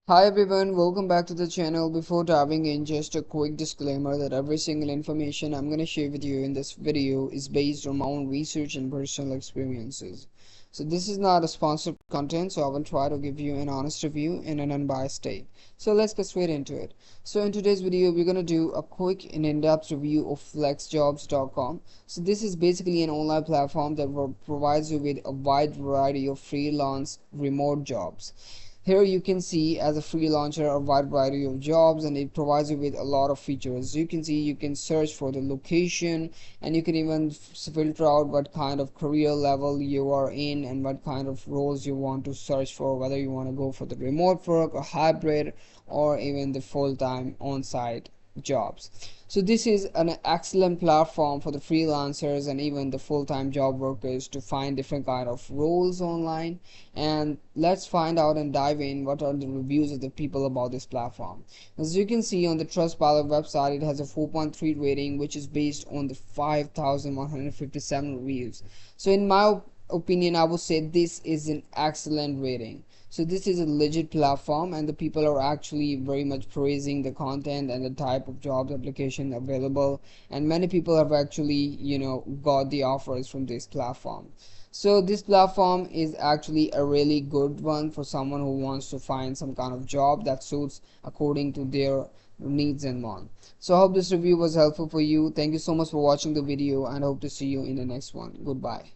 Hi everyone, welcome back to the channel. Before diving in, just a quick disclaimer that every single information I'm going to share with you in this video is based on my own research and personal experiences. So this is not a sponsored content, so I will try to give you an honest review in an unbiased state. So let's get straight into it. So in today's video, we're going to do a quick and in-depth review of FlexJobs.com. So this is basically an online platform that provides you with a wide variety of freelance remote jobs. Here you can see as a freelancer a wide variety of jobs, and it provides you with a lot of features. You can see you can search for the location, and you can even filter out what kind of career level you are in and what kind of roles you want to search for, whether you want to go for the remote work or hybrid or even the full-time on-site jobs. So this is an excellent platform for the freelancers and even the full-time job workers to find different kind of roles online. And let's find out and dive in what are the reviews of the people about this platform. As you can see on the Trustpilot website, it has a 4.3 rating, which is based on the 5,157 reviews. So in my opinion, I would say this is an excellent rating. So this is a legit platform, and the people are actually very much praising the content and the type of job application available, and many people have actually got the offers from this platform. So this platform is actually a really good one for someone who wants to find some kind of job that suits according to their needs and wants. So I hope this review was helpful for you. Thank you so much for watching the video, and hope to see you in the next one. Goodbye.